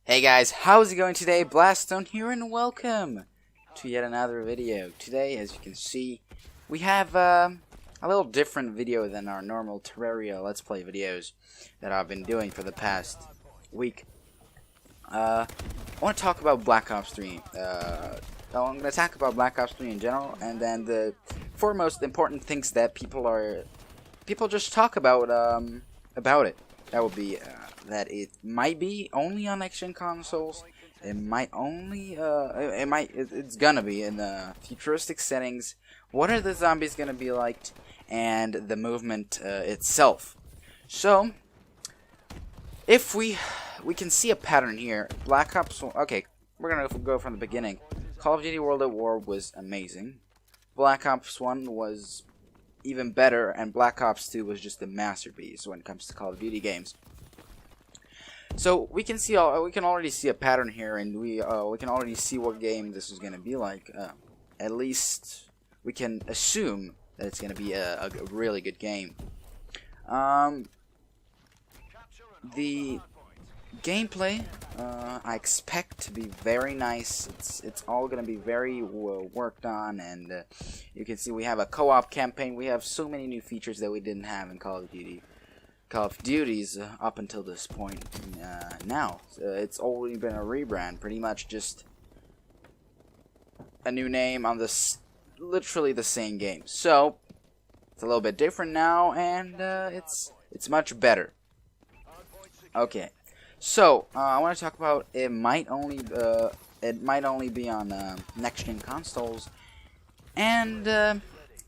Hey guys, how's it going today? BlastZone here and welcome to yet another video. Today, as you can see, we have a little different video than our normal Terraria Let's Play videos that I've been doing for the past week. I want to talk about Black Ops 3. I'm going to talk about Black Ops 3 in general, and then the four most important things that people just talk about it. That would be that it might be only on next-gen consoles. It might only it's gonna be in the futuristic settings. What are the zombies gonna be like, and the movement itself. So if we can see a pattern here. Black Ops. Okay, we're gonna go from the beginning. Call of Duty World at War was amazing. Black Ops 1 was even better, and Black Ops 2 was just a masterpiece when it comes to Call of Duty games. So we can already see a pattern here, and we can already see what game this is going to be like. At least we can assume that it's going to be a really good game. The gameplay I expect to be very nice. It's all going to be very worked on, and you can see we have a co-op campaign. We have so many new features that we didn't have in Call of Duty's up until this point. Now it's already been a rebrand, pretty much just a new name on this literally the same game. So it's a little bit different now, and it's much better. Okay. So, I want to talk about it might only be on next-gen consoles, and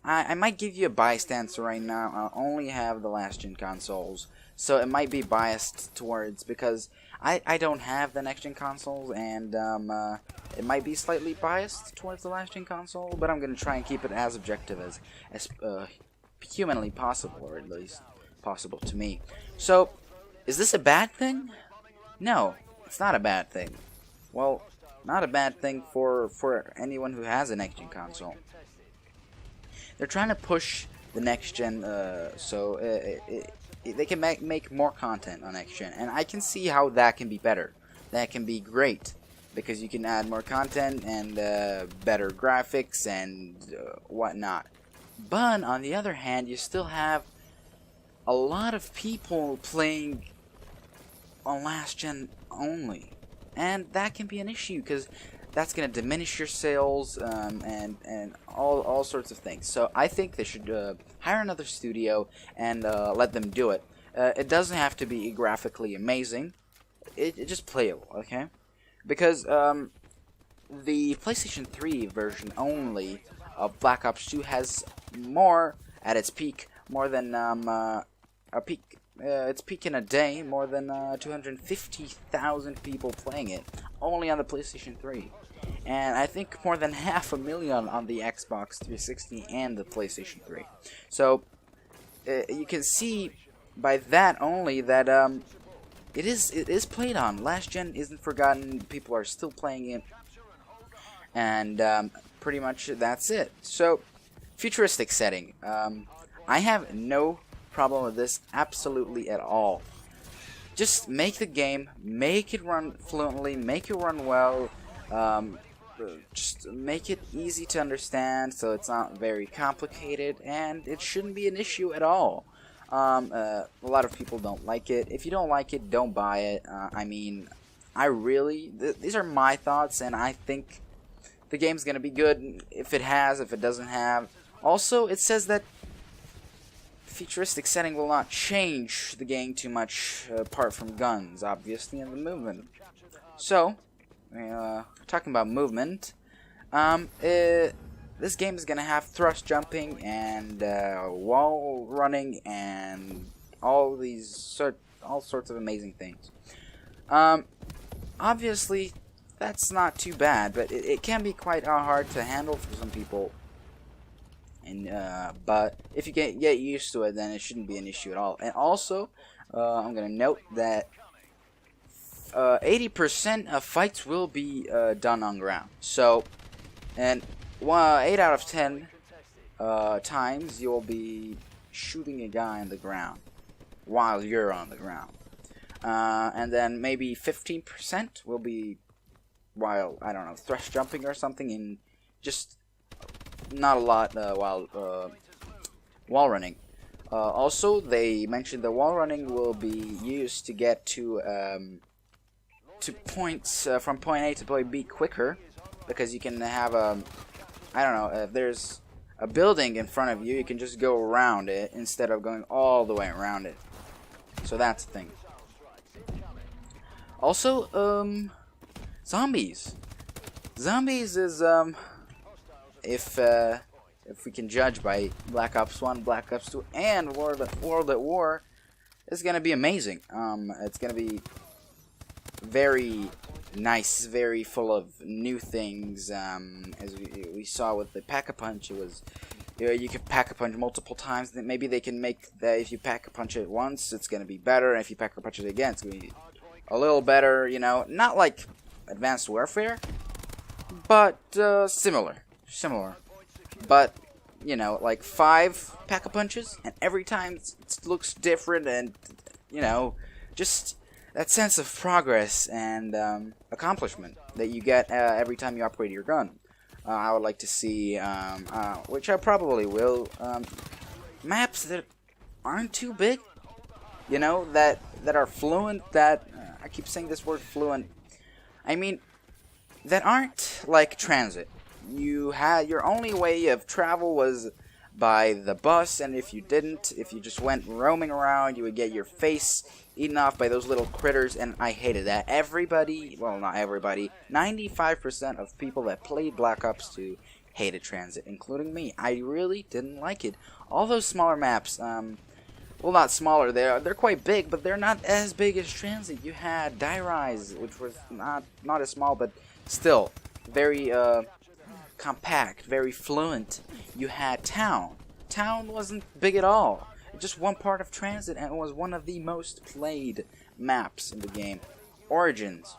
I might give you a biased answer right now. I only have the last-gen consoles, so it might be biased towards, because I don't have the next-gen consoles, and it might be slightly biased towards the last-gen console, but I'm going to try and keep it as objective as humanly possible, or at least possible to me. So, is this a bad thing? No, it's not a bad thing. Well, not a bad thing for anyone who has a next-gen console. They're trying to push the next-gen so they can make more content on next-gen, and I can see how that can be better. That can be great, because you can add more content and better graphics and whatnot. But on the other hand, you still have a lot of people playing on last gen only, and that can be an issue, because that's going to diminish your sales and all sorts of things. So I think they should hire another studio and let them do it. It doesn't have to be graphically amazing. It's just playable, okay? Because the PlayStation 3 version only of Black Ops 2 has more at its peak, more than its peak in a day, more than 250,000 people playing it, only on the PlayStation 3. And I think more than 500,000 on the Xbox 360 and the PlayStation 3. So, you can see by that only that it is played on. Last gen isn't forgotten, people are still playing it, and pretty much that's it. So, futuristic setting. I have no problem with this absolutely at all. Just make the game, make it run fluently, make it run well, just make it easy to understand so it's not very complicated, and it shouldn't be an issue at all. A lot of people don't like it. If you don't like it, don't buy it. I mean, these are my thoughts, and I think the game's gonna be good if it doesn't have. Also, it says that futuristic setting will not change the game too much, apart from guns, obviously, and the movement. So, talking about movement, this game is gonna have thrust jumping and wall running and all sorts of amazing things. Obviously, that's not too bad, but it can be quite hard to handle for some people. And but if you get used to it, then it shouldn't be an issue at all. And also, I'm gonna note that 80% of fights will be done on ground. So, and 8 out of 10 times you'll be shooting a guy on the ground while you're on the ground. and then maybe 15% will be while, I don't know, thrush jumping or something, and just not a lot while wall running. Also, they mentioned the wall running will be used to get to points from point A to point B quicker, because you can have I don't know, if there's a building in front of you, you can just go around it instead of going all the way around it. So that's the thing. Also, zombies. Zombies is if we can judge by Black Ops 1, Black Ops 2, and World at War, it's gonna be amazing. It's gonna be very nice, very full of new things. As we saw with the Pack-a-Punch, it was, you could Pack-a-Punch multiple times. Then maybe they can make that if you Pack-a-Punch it once, it's gonna be better, and if you Pack-a-Punch it again, it's gonna be a little better. You know, not like Advanced Warfare, but similar. But you know, like 5 Pack-a-Punches, and every time it looks different, and you know, just that sense of progress and accomplishment that you get every time you operate your gun. I would like to see, which I probably will, maps that aren't too big, you know, that are fluent, that, I keep saying this word fluent, I mean, that aren't like transit. You had, your only way of travel was by the bus, and if you just went roaming around, you would get your face eaten off by those little critters, and I hated that. Everybody, well, not everybody, 95% of people that played Black Ops 2 hated transit, including me. I really didn't like it. All those smaller maps, well, not smaller, they're quite big, but they're not as big as transit. You had Die Rise, which was not as small, but still very compact, very fluent. You had Town. Town wasn't big at all. Just one part of transit, and it was one of the most played maps in the game. Origins,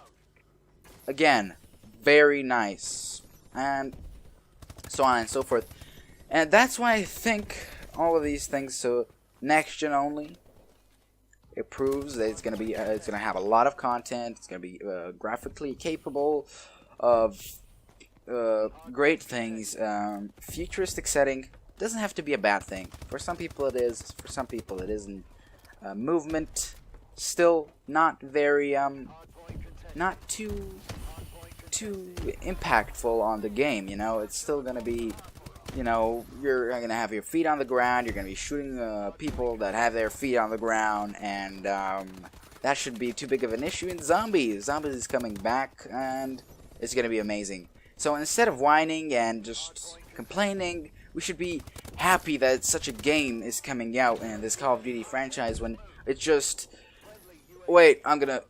again, very nice, and so on and so forth. And that's why I think all of these things, so next gen only, it proves that it's gonna have a lot of content. It's gonna be graphically capable of great things. Futuristic setting doesn't have to be a bad thing. For some people it is, for some people it isn't. Movement still not very not too impactful on the game, you know. It's still gonna be, you know, you're gonna have your feet on the ground, you're gonna be shooting people that have their feet on the ground, and that shouldn't be too big of an issue. In zombies is coming back, and it's gonna be amazing. So instead of whining and just complaining, we should be happy that such a game is coming out in this Call of Duty franchise, when it's just, wait, I'm gonna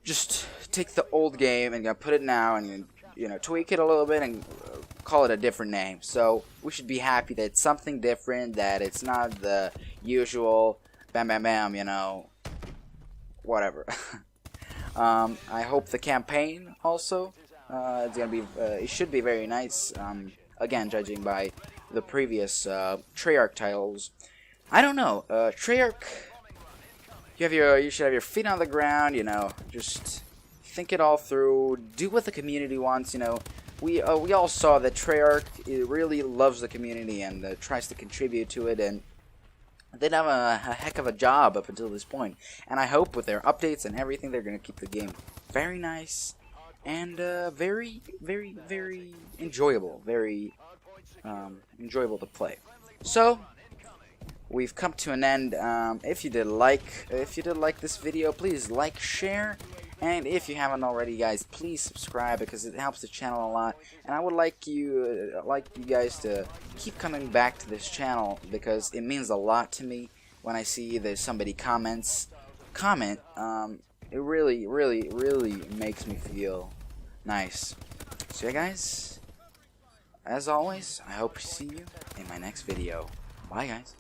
just take the old game and gonna put it now and, you know, tweak it a little bit and call it a different name. So we should be happy that it's something different, that it's not the usual bam bam bam, you know, whatever. I hope the campaign also, it's gonna be, it should be very nice. Again, judging by the previous Treyarch titles, I don't know. Treyarch, you should have your feet on the ground. You know, just think it all through. Do what the community wants. You know, we all saw that Treyarch really loves the community and tries to contribute to it, and they have a heck of a job up until this point. And I hope with their updates and everything, they're gonna keep the game very nice and very, very, very enjoyable. Very enjoyable to play. So we've come to an end. If you did like this video, please like, share, and if you haven't already, guys, please subscribe, because it helps the channel a lot. And I would like you guys to keep coming back to this channel, because it means a lot to me when I see that somebody comment. It really, really, really makes me feel nice. So yeah, guys, as always, I hope to see you in my next video. Bye, guys.